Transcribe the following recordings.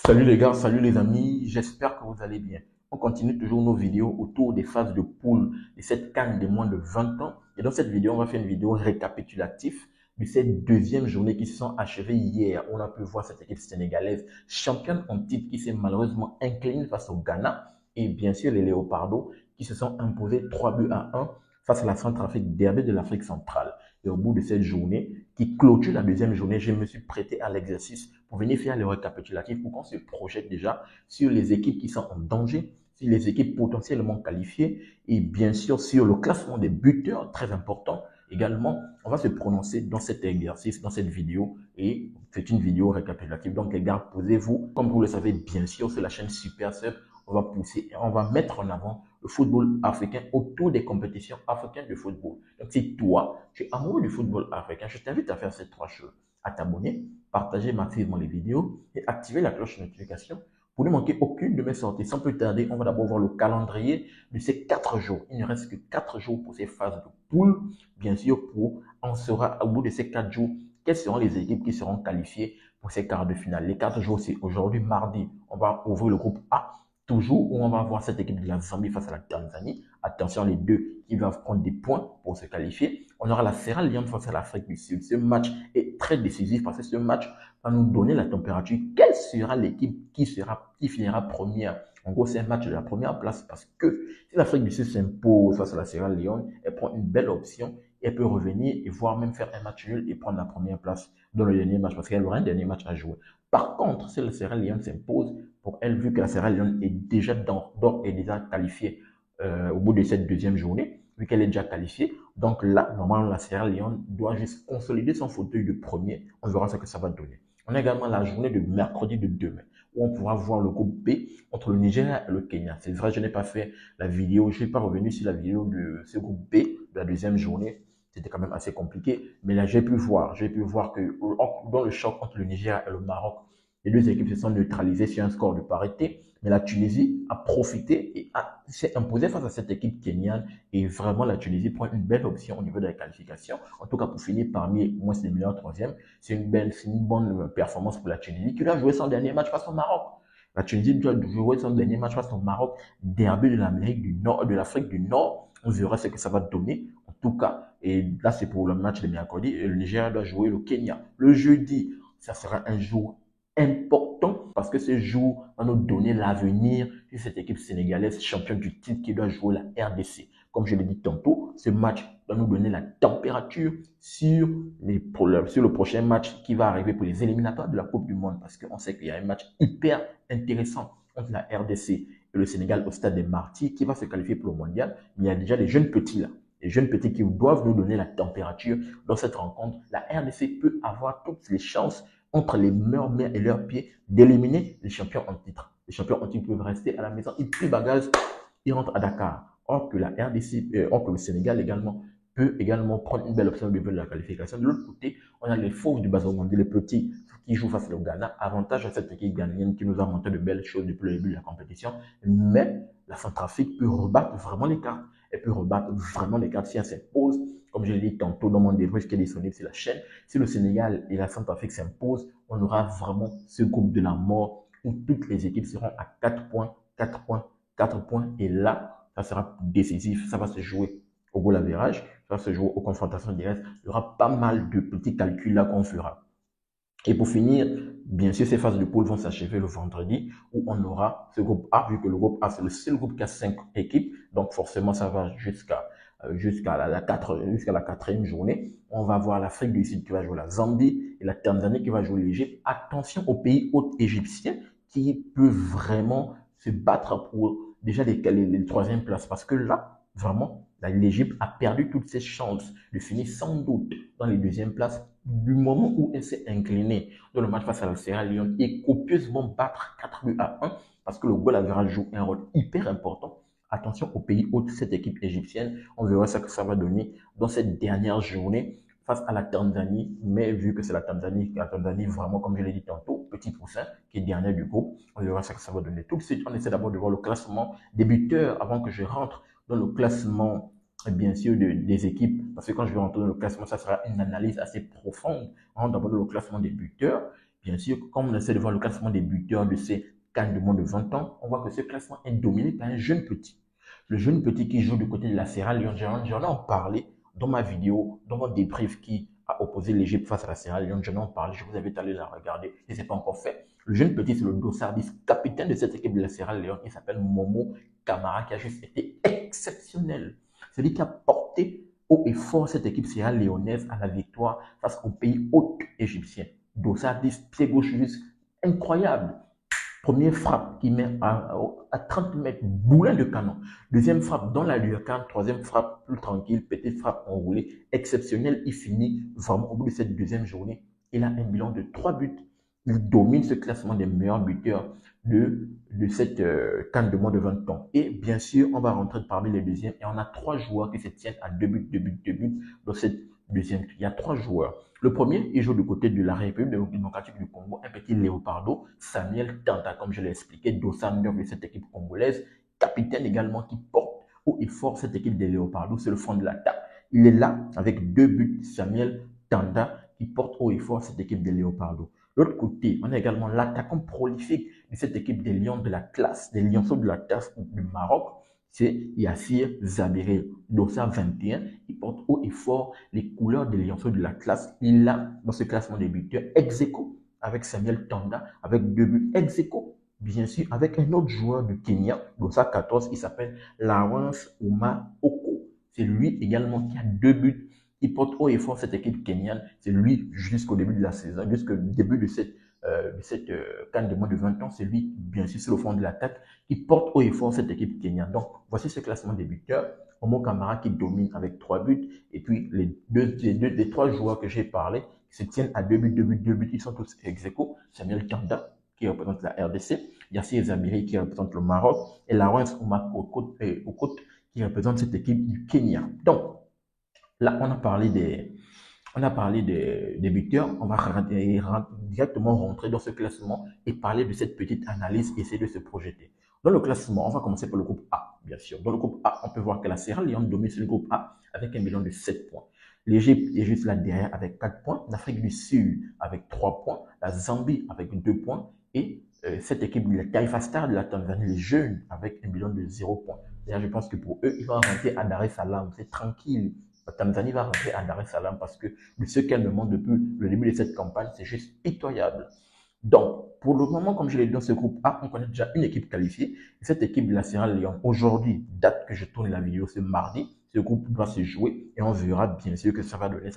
Salut les gars, salut les amis, j'espère que vous allez bien. On continue toujours nos vidéos autour des phases de poule de cette CAN de moins de 20 ans. Et dans cette vidéo, on va faire une vidéo récapitulative de ces deuxièmes journées qui se sont achevées hier. On a pu voir cette équipe sénégalaise championne en titre qui s'est malheureusement inclinée face au Ghana. Et bien sûr, les Léopardos qui se sont imposés 3 buts à 1 face à la Centrafrique, derby de l'Afrique centrale. Et au bout de cette journée, qui clôture la deuxième journée, je me suis prêté à l'exercice pour venir faire le récapitulatif pour qu'on se projette déjà sur les équipes qui sont en danger, sur les équipes potentiellement qualifiées et bien sûr sur le classement des buteurs, très important. Également, on va se prononcer dans cet exercice, dans cette vidéo et c'est une vidéo récapitulative. Donc les gars, posez-vous. Comme vous le savez, bien sûr, sur la chaîne Super Sub, on va pousser et on va mettre en avant le football africain autour des compétitions africaines de football. Donc si toi, tu es amoureux du football africain, je t'invite à faire ces trois choses. À t'abonner, partager massivement les vidéos et activer la cloche de notification pour ne manquer aucune de mes sorties. Sans plus tarder, on va d'abord voir le calendrier de ces 4 jours. Il ne reste que 4 jours pour ces phases de poule. Bien sûr, on saura au bout de ces 4 jours quelles seront les équipes qui seront qualifiées pour ces quarts de finale. Les 4 jours, c'est aujourd'hui, mardi. On va ouvrir le groupe A. Toujours où on va voir cette équipe de la Zambie face à la Tanzanie. Attention, les deux qui doivent prendre des points pour se qualifier. On aura la Sierra Leone face à l'Afrique du Sud. Ce match est très décisif parce que ce match va nous donner la température. Quelle sera l'équipe qui finira première? En gros, c'est un match de la première place parce que si l'Afrique du Sud s'impose face à la Sierra Leone, elle prend une belle option. Elle peut revenir et voire même faire un match nul et prendre la première place dans le dernier match parce qu'elle aura un dernier match à jouer. Par contre, si la Sierra Leone s'impose, pour elle, vu que la Sierra Leone est déjà déjà qualifiée au bout de cette deuxième journée, vu qu'elle est déjà qualifiée, donc là, normalement, la Sierra Leone doit juste consolider son fauteuil de premier. On verra ce que ça va donner. On a également la journée de mercredi de demain, où on pourra voir le groupe B entre le Nigeria et le Kenya. C'est vrai, je n'ai pas fait la vidéo, je n'ai pas revenu sur la vidéo de ce groupe B de la deuxième journée. C'était quand même assez compliqué, mais là, j'ai pu voir que dans le choc entre le Nigeria et le Maroc, les deux équipes se sont neutralisées sur un score de parité, mais la Tunisie a profité et s'est imposée face à cette équipe kenyane. Et vraiment, la Tunisie prend une belle option au niveau de la qualification. En tout cas, pour finir parmi moins les meilleurs troisièmes, c'est une bonne performance pour la Tunisie qui doit jouer son dernier match face au Maroc. La Tunisie doit jouer son dernier match face au Maroc, derby de l'Amérique du Nord, de l'Afrique du Nord. On verra ce que ça va donner. En tout cas, et là, c'est pour le match de mercredi. Et le Nigeria doit jouer le Kenya. Le jeudi, ça sera un jour important parce que ce jour va nous donner l'avenir de cette équipe sénégalaise championne du titre qui doit jouer la RDC. Comme je l'ai dit tantôt, ce match va nous donner la température sur le prochain match qui va arriver pour les éliminatoires de la Coupe du Monde parce qu'on sait qu'il y a un match hyper intéressant entre la RDC et le Sénégal au stade des Martyrs qui va se qualifier pour le mondial. Il y a déjà des jeunes petits là. Les jeunes petits qui doivent nous donner la température dans cette rencontre. La RDC peut avoir toutes les chances entre les leurs mains et leurs pieds d'éliminer les champions en titre. Les champions en titre peuvent rester à la maison, ils plient bagage, ils rentrent à Dakar. Or que la RDC, or que le Sénégal également peut également prendre une belle option au niveau de la qualification. De l'autre côté, on a les fauves du Bazoumandi, les petits qui jouent face au Ghana. Avantage à cette équipe ghanéenne qui nous a montré de belles choses depuis le début de la compétition. Mais la Centrafrique peut rebattre vraiment les cartes. Elle peut rebattre vraiment les cartes si elle s'impose. Comme je l'ai dit tantôt dans mon débrief qui est disponible sur la chaîne, si le Sénégal et la Centrafrique s'imposent, on aura vraiment ce groupe de la mort où toutes les équipes seront à 4 points, 4 points, 4 points. Et là, ça sera décisif. Ça va se jouer au goal average, ça va se jouer aux confrontations directes. Il y aura pas mal de petits calculs là qu'on fera. Et pour finir, bien sûr, ces phases de poule vont s'achever le vendredi où on aura ce groupe A, vu que le groupe A, c'est le seul groupe qui a 5 équipes. Donc, forcément, ça va jusqu'à la quatrième journée. On va voir l'Afrique du Sud qui va jouer la Zambie et la Tanzanie qui va jouer l'Égypte. Attention aux pays hôtes égyptiens qui peuvent vraiment se battre pour déjà les troisième places. Parce que là, vraiment, l'Égypte a perdu toutes ses chances de finir sans doute dans les deuxièmes places du moment où elle s'est inclinée dans le match face à la Sierra Leone et copieusement battre 4 buts à 1 parce que le goal average joue un rôle hyper important. Attention au pays hôte, cette équipe égyptienne. On verra ce que ça va donner dans cette dernière journée face à la Tanzanie. Mais vu que c'est la Tanzanie vraiment, comme je l'ai dit tantôt, petit poussin qui est dernier du groupe, on verra ce que ça va donner. Tout de suite, on essaie d'abord de voir le classement des buteurs avant que je rentre dans le classement, bien sûr, des équipes. Parce que quand je vais rentrer dans le classement, ça sera une analyse assez profonde. On rentre d'abord dans le classement des buteurs. bien sûr, comme on essaie de voir le classement des buteurs de ces CAN de moins de 20 ans, on voit que ce classement est dominé par un jeune petit. Le jeune petit qui joue du côté de la Sierra Leone, j'en ai en parlé dans ma vidéo, dans mon débrief qui a opposé l'Égypte face à la Sierra Leone. J'en ai en parlé, je vous invite à aller la regarder si ce n'est pas encore fait. Le jeune petit, c'est le Dossardis, capitaine de cette équipe de la Sierra Leone. Il s'appelle Momo Camara, qui a juste été exceptionnel. C'est lui qui a porté haut et fort cette équipe sierra-léonaise à la victoire face au pays hôte égyptien. Dossardis, pied gauche juste incroyable. Première frappe qui met à 30 mètres, boulin de canon. Deuxième frappe dans la lucarne. Troisième frappe plus tranquille, petite frappe enroulée. Exceptionnel, il finit vraiment au bout de cette deuxième journée. Il a un bilan de 3 buts. Il domine ce classement des meilleurs buteurs de cette CAN de moins de 20 ans. Et bien sûr, on va rentrer parmi les deuxièmes. Et on a 3 joueurs qui se tiennent à 2 buts, 2 buts, 2 buts dans cette deuxième. Il y a 3 joueurs. Le premier, il joue du côté de la République démocratique du Congo, un petit Léopardo, Samuel Tanda, comme je l'ai expliqué, dossard 9 de cette équipe congolaise, capitaine également qui porte haut et fort cette équipe des Léopardo, c'est le fond de l'attaque. Il est là avec 2 buts, Samuel Tanda, qui porte haut et fort cette équipe des Léopardo. L'autre côté, on a également l'attaquant prolifique de cette équipe des Lions de la classe, des Lionceaux de la classe du Maroc, c'est Yassir Zabiré, dossard 21. Il porte haut et fort les couleurs des Lionceaux de la classe. Il a dans ce classement des buteurs ex-aequo avec Samuel Tanda, avec 2 buts ex-aequo, bien sûr, avec un autre joueur du Kenya, dossard 14, il s'appelle Lawrence Ouma Oko. C'est lui également qui a 2 buts. Il porte haut et fort cette équipe kenyane. C'est lui jusqu'au début de la saison, jusqu'au début de cette CAN de moins de 20 ans, c'est lui, bien sûr, c'est le fond de l'attaque qui porte haut et fort cette équipe kenyane. Donc, voici ce classement des buteurs. Momo Camara qui domine avec 3 buts. Et puis, les 3 joueurs que j'ai parlé qui se tiennent à 2 buts, 2 buts, 2 buts. Ils sont tous ex-aequo. Samuel Tanda qui représente la RDC. Yassir Zabiri qui représente le Maroc. Et Lawrence Omakokot qui représente cette équipe du Kenya. Donc, là, on a parlé des buteurs, on va directement rentrer dans ce classement et parler de cette petite analyse, essayer de se projeter. Dans le classement, on va commencer par le groupe A, bien sûr. Dans le groupe A, on peut voir que la Sierra Leone domine sur le groupe A avec un bilan de 7 points. L'Égypte est juste là derrière avec 4 points. L'Afrique du Sud avec 3 points. La Zambie avec 2 points. Et cette équipe, la Taifa Stars de la Tanzanie, les jeunes, avec un bilan de 0 points. D'ailleurs, je pense que pour eux, ils vont rentrer à Dar es Salaam. C'est tranquille. La Tanzanie va rentrer à Dar es Salaam parce que ce qu'elle me montre depuis le début de cette campagne, c'est juste pitoyable. Donc, pour le moment, comme je l'ai dit dans ce groupe A, on connaît déjà une équipe qualifiée. Et cette équipe de la Sierra Leone, aujourd'hui, date que je tourne la vidéo, c'est mardi. Ce groupe doit se jouer et on verra bien sûr que ça va donner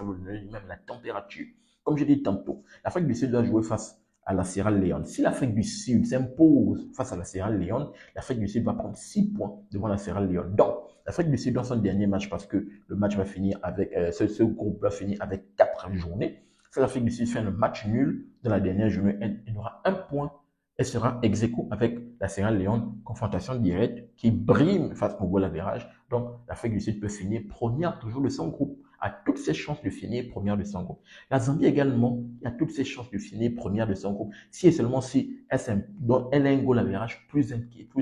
même la température. Comme je dis tantôt, l'Afrique du Sud doit jouer face à la Sierra Leone. Si l'Afrique du Sud s'impose face à la Sierra Leone, l'Afrique du Sud va prendre 6 points devant la Sierra Leone. Donc, l'Afrique du Sud dans son dernier match, parce que le match va finir avec, ce groupe va finir avec 4 journées. Si l'Afrique du Sud fait un match nul dans la dernière journée, elle aura 1 point. Elle sera ex-aequo avec la Sierra Leone, confrontation directe qui brime face au goal average. Donc, l'Afrique du Sud peut finir première toujours de son groupe, a toutes ses chances de finir première de son groupe. La Zambie également a toutes ses chances de finir première de son groupe, si et seulement si elle a un goal average plus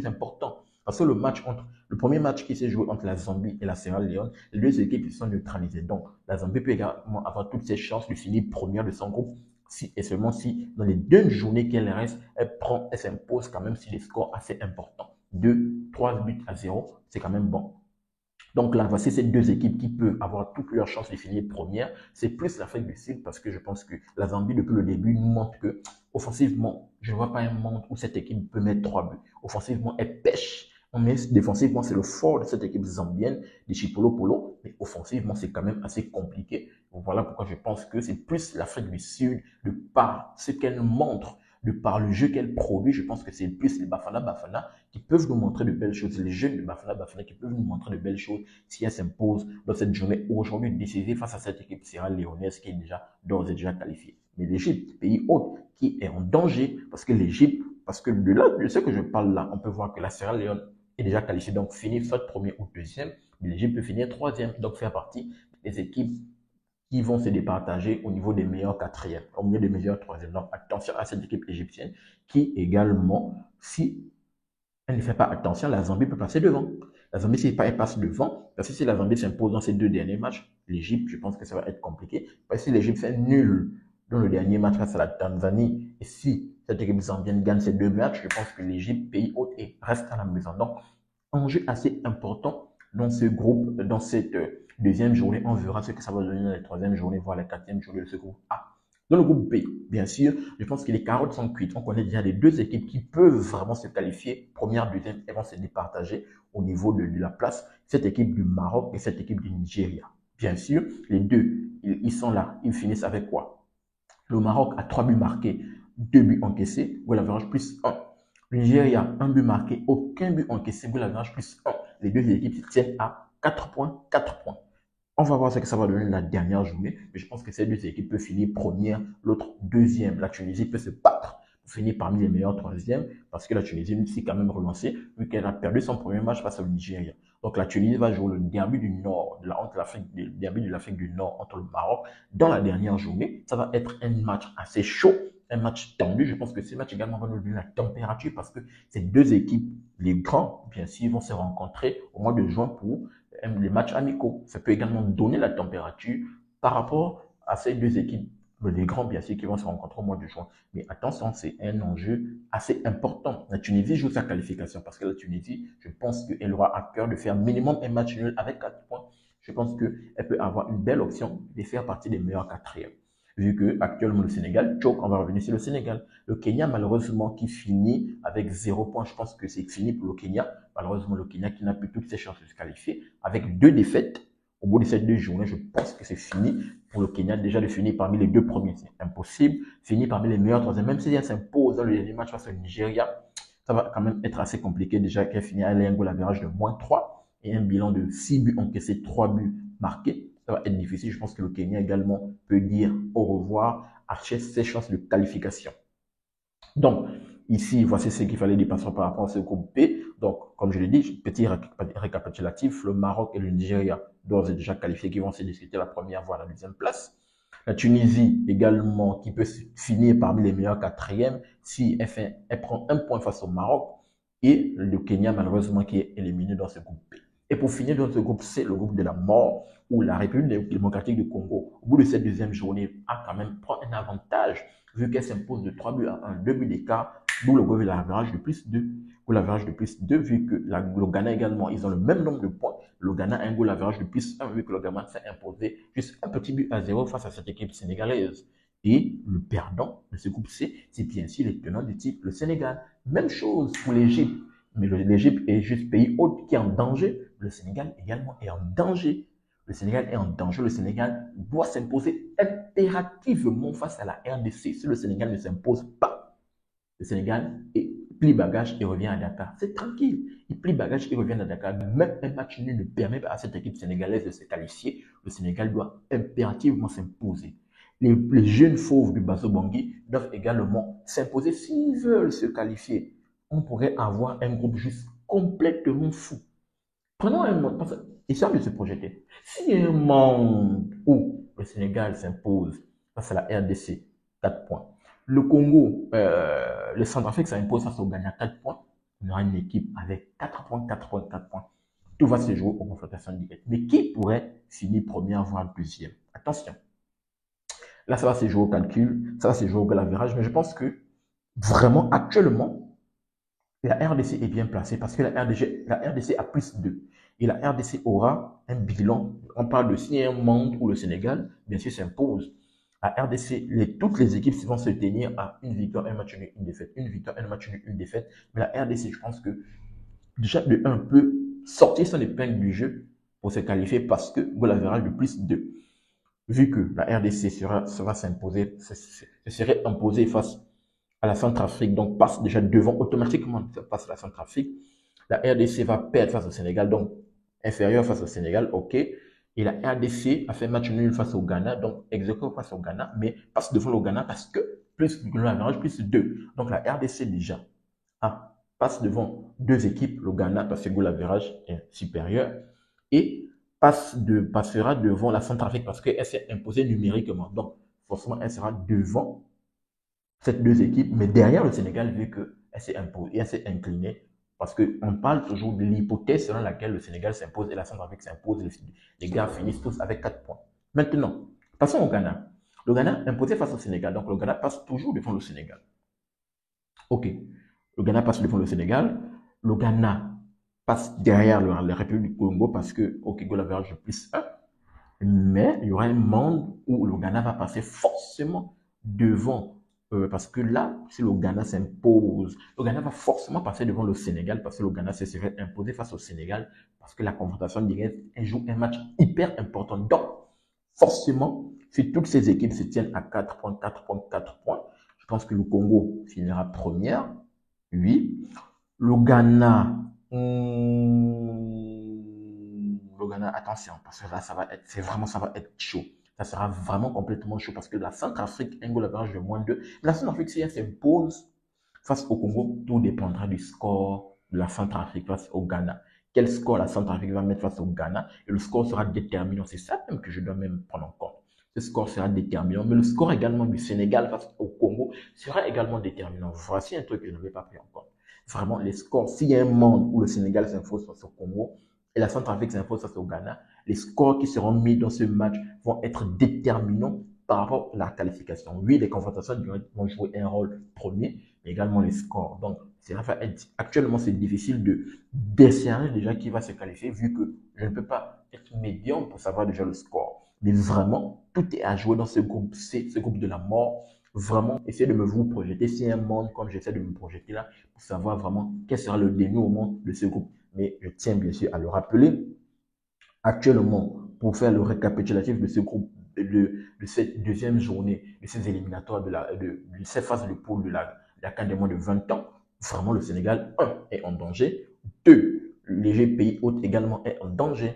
important. Parce que le premier match qui s'est joué entre la Zambie et la Sierra Leone, les 2 équipes sont neutralisées. Donc, la Zambie peut également avoir toutes ses chances de finir première de son groupe, si et seulement si, dans les 2 journées qu'elle reste, elle s'impose quand même si les scores assez importants. 3 buts à 0, c'est quand même bon. Donc là, voici ces 2 équipes qui peuvent avoir toutes leurs chances de finir première. C'est plus l'Afrique du Sud parce que je pense que la Zambie, depuis le début, nous montre que offensivement, je ne vois pas un monde où cette équipe peut mettre 3 buts. Offensivement, elle pêche. Mais défensivement, c'est le fort de cette équipe zambienne, de Chipolo Polo. Mais offensivement, c'est quand même assez compliqué. Voilà pourquoi je pense que c'est plus l'Afrique du Sud, de par ce qu'elle montre, de par le jeu qu'elle produit. Je pense que c'est plus les Bafana qui peuvent nous montrer de belles choses. Les jeunes de Bafana qui peuvent nous montrer de belles choses si elles s'imposent dans cette journée aujourd'hui décisive face à cette équipe sierra-léonaise qui est d'ores et déjà qualifiée. Mais l'Égypte, pays hôte, qui est en danger parce que l'Égypte, parce que de ce que je parle là, on peut voir que la Sierra Leone est déjà qualifiée, donc finir soit premier ou deuxième, mais l'Égypte peut finir troisième, donc faire partie des équipes qui vont se départager au niveau des meilleurs quatrièmes, au milieu des meilleurs troisièmes. Donc attention à cette équipe égyptienne qui également, si elle ne fait pas attention, la Zambie peut passer devant. La Zambie, si elle passe devant, parce que si la Zambie s'impose dans ces 2 derniers matchs, l'Égypte, je pense que ça va être compliqué. Parce que si l'Égypte fait nul dans le dernier match face à la Tanzanie. Et si cette équipe zambienne gagne ces deux matchs, je pense que l'Égypte, pays hôte, reste à la maison. Donc, enjeu assez important dans ce groupe, dans cette deuxième journée. On verra ce que ça va donner dans la troisième journée, voire la quatrième journée de ce groupe A. Dans le groupe B, bien sûr, je pense que les carottes sont cuites. On connaît déjà les deux équipes qui peuvent vraiment se qualifier. Première, deuxième, elles vont se départager au niveau de la place. Cette équipe du Maroc et cette équipe du Nigeria. Bien sûr, les deux, ils sont là. Ils finissent avec quoi? Le Maroc a 3 buts marqués, 2 buts encaissés, goal average plus 1. Le Nigeria, 1 but marqué, aucun but encaissé, goal average plus 1. Les deux équipes se tiennent à 4 points, 4 points. On va voir ce que ça va donner la dernière journée, mais je pense que ces deux équipes peuvent finir première, l'autre deuxième. La Tunisie peut se battre pour finir parmi les meilleurs troisièmes, parce que la Tunisie s'est quand même relancée, vu qu'elle a perdu son premier match face au Nigeria. Donc la Tunisie va jouer le derby du Nord, le derby de l'Afrique du Nord entre le Maroc dans la dernière journée. Ça va être un match assez chaud, un match tendu. Je pense que ce match également va nous donner la température, parce que ces deux équipes, les grands, bien sûr, vont se rencontrer au mois de juin pour les matchs amicaux. Ça peut également donner la température par rapport à ces deux équipes, les grands bien sûr, qui vont se rencontrer au mois de juin. Mais attention, c'est un enjeu assez important. La Tunisie joue sa qualification, parce que la Tunisie, je pense qu'elle aura à cœur de faire minimum un match nul avec 4 points. Je pense qu'elle peut avoir une belle option de faire partie des meilleurs quatrièmes. Vu que actuellement le Sénégal choke, on va revenir sur le Sénégal. Le Kenya, malheureusement, qui finit avec 0 points. Je pense que c'est fini pour le Kenya. Malheureusement, le Kenya qui n'a plus toutes ses chances de se qualifier. Avec 2 défaites, au bout de ces 2 journées, je pense que c'est fini pour le Kenya déjà de finir parmi les 2 premiers. C'est impossible. Finir parmi les meilleurs troisièmes. Même si elle s'impose dans le dernier match face au Nigeria, ça va quand même être assez compliqué. Déjà qu'elle finit à un goal average de -3 et un bilan de 6 buts encaissés, 3 buts marqués. Ça va être difficile. Je pense que le Kenya également peut dire au revoir à ses chances de qualification. Donc, ici, voici ce qu'il fallait dire par rapport à ce groupe B. Donc, comme je l'ai dit, petit récapitulatif, le Maroc et le Nigeria d'ores et déjà qualifiés, qui vont se discuter la première, voire la deuxième place. La Tunisie également, qui peut finir parmi les meilleurs quatrièmes si elle prend un point face au Maroc. Et le Kenya, malheureusement, qui est éliminé dans ce groupe B. Et pour finir dans ce groupe C, le groupe de la mort, où la République démocratique du Congo, au bout de cette deuxième journée, a quand même pris un avantage, vu qu'elle s'impose de 3 buts à 1, 2 buts d'écart, d'où le goal average de plus 2. Goal average de plus 2, vu que le Ghana également, ils ont le même nombre de points. Le Ghana a un goal average de plus 1, vu que le Ghana s'est imposé juste un petit but à 0 face à cette équipe sénégalaise. Et le perdant de ce groupe C, c'est bien sûr le tenant du titre, le Sénégal. Même chose pour l'Égypte. Mais l'Égypte est juste pays hôte qui est en danger. Le Sénégal également est en danger. Le Sénégal est en danger. Le Sénégal doit s'imposer impérativement face à la RDC. Si le Sénégal ne s'impose pas, le Sénégal plie bagage et revient à Dakar. C'est tranquille. Il plie bagage et revient à Dakar. Même un match nul ne permet pas à cette équipe sénégalaise de se qualifier. Le Sénégal doit impérativement s'imposer. Les jeunes fauves du Bazo Bangui doivent également s'imposer s'ils veulent se qualifier. On pourrait avoir un groupe juste complètement fou. Prenons un monde, histoire de se projeter. Si un monde où le Sénégal s'impose face à la RDC, 4 points, le Congo, le Centrafrique s'impose face au Ghana, 4 points, on aura une équipe avec 4 points, 4 points, 4 points. Tout va se jouer aux confrontations directes. Mais qui pourrait finir première, voire deuxième? Attention. Là, ça va se jouer au calcul, ça va se jouer au goal average, mais je pense que vraiment, actuellement, la RDC est bien placée parce que la RDC a plus 2. Et la RDC aura un bilan. On parle de si un monde où le Sénégal, bien sûr, s'impose. La RDC, toutes les équipes vont se tenir à une victoire, un match nul, une défaite. Une victoire, un match nul, une défaite. Mais la RDC, je pense que déjà de 1 peut sortir son épingle du jeu pour se qualifier parce que goal average de plus 2. Vu que la RDC sera s'imposer, se serait imposée face à la Centrafrique, donc passe déjà devant automatiquement, passe à la Centrafrique. La RDC va perdre face au Sénégal, donc inférieur face au Sénégal, ok. Et la RDC a fait match nul face au Ghana, donc exécuté face au Ghana, mais passe devant le Ghana parce que plus plus 2. Donc la RDC déjà passe devant 2 équipes, le Ghana parce que goal average est supérieur, et passera devant la Centrafrique parce qu'elle s'est imposée numériquement. Donc forcément, elle sera devant cette 2 équipes, mais derrière le Sénégal, vu qu'elle s'est imposée et elle s'est inclinée, parce qu'on parle toujours de l'hypothèse selon laquelle le Sénégal s'impose et la Centrafrique s'impose, les gars finissent tous avec 4 points. Maintenant, passons au Ghana. Le Ghana imposé face au Sénégal. Donc, le Ghana passe toujours devant le Sénégal. OK. Le Ghana passe devant le Sénégal. Le Ghana passe derrière la République du Congo parce que au Congo, l'average de plus 1. Mais il y aura un monde où le Ghana va passer forcément devant. Parce que là, si le Ghana s'impose, le Ghana va forcément passer devant le Sénégal parce que le Ghana se serait imposé face au Sénégal parce que la confrontation directe, elle joue un match hyper important. Donc, forcément, si toutes ces équipes se tiennent à 4 points, 4 points, 4 points, je pense que le Congo finira première. Oui. Le Ghana, le Ghana, attention, parce que là, ça va être, ça va être chaud. Ça sera vraiment complètement chaud parce que la Centrafrique, un goal average de moins 2. La Centrafrique, si elle s'impose face au Congo, tout dépendra du score de la Centrafrique face au Ghana. Quel score la Centrafrique va mettre face au Ghana et le score sera déterminant. C'est ça même que je dois même prendre en compte. Ce score sera déterminant, mais le score également du Sénégal face au Congo sera également déterminant. Voici un truc que je n'avais pas pris en compte. Vraiment, les scores, s'il y a un monde où le Sénégal s'impose face au Congo et la Centrafrique s'impose face au Ghana, les scores qui seront mis dans ce match vont être déterminants par rapport à la qualification. Oui, les confrontations vont jouer un rôle premier, mais également les scores. Donc, actuellement, c'est difficile de décerner déjà qui va se qualifier vu que je ne peux pas être médium pour savoir déjà le score. Mais vraiment, tout est à jouer dans ce groupe C, ce groupe de la mort. Vraiment, essayez de me vous projeter. C'est un monde comme j'essaie de me projeter là pour savoir vraiment quel sera le dénouement de ce groupe. Mais je tiens bien sûr à le rappeler. Actuellement, pour faire le récapitulatif de ce groupe, de cette deuxième journée, de ces éliminatoires, de ces phases de poule de la CAN des moins de 20 ans, vraiment le Sénégal, 1, est en danger. 2, les pays hôtes également est en danger.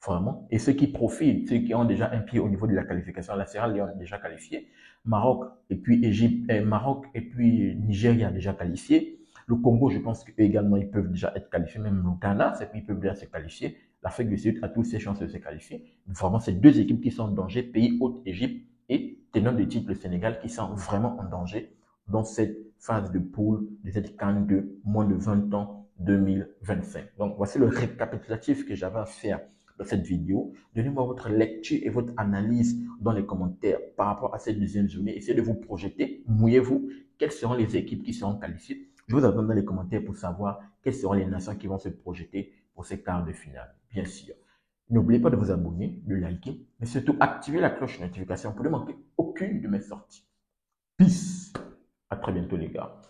Vraiment. Et ceux qui profitent, ceux qui ont déjà un pied au niveau de la qualification, la Sierra Leone est déjà qualifié, Maroc et puis Égypte, Maroc et puis Nigeria déjà qualifié. Le Congo, je pense qu'également ils peuvent déjà être qualifiés, même le Ghana, ils peuvent déjà se qualifier. L'Afrique du Sud a toutes ses chances de se qualifier. Vraiment, c'est deux équipes qui sont en danger, pays hôte Égypte et tenant de titre le Sénégal qui sont vraiment en danger dans cette phase de poule de cette CAN de moins de 20 ans 2025. Donc, voici le récapitulatif que j'avais à faire dans cette vidéo. Donnez-moi votre lecture et votre analyse dans les commentaires par rapport à cette deuxième journée. Essayez de vous projeter, mouillez-vous. Quelles seront les équipes qui seront qualifiées? Je vous attends dans les commentaires pour savoir quelles seront les nations qui vont se projeter pour ces quarts de finale, bien sûr. N'oubliez pas de vous abonner, de liker, mais surtout activer la cloche de notification pour ne manquer aucune de mes sorties. Peace. À très bientôt les gars.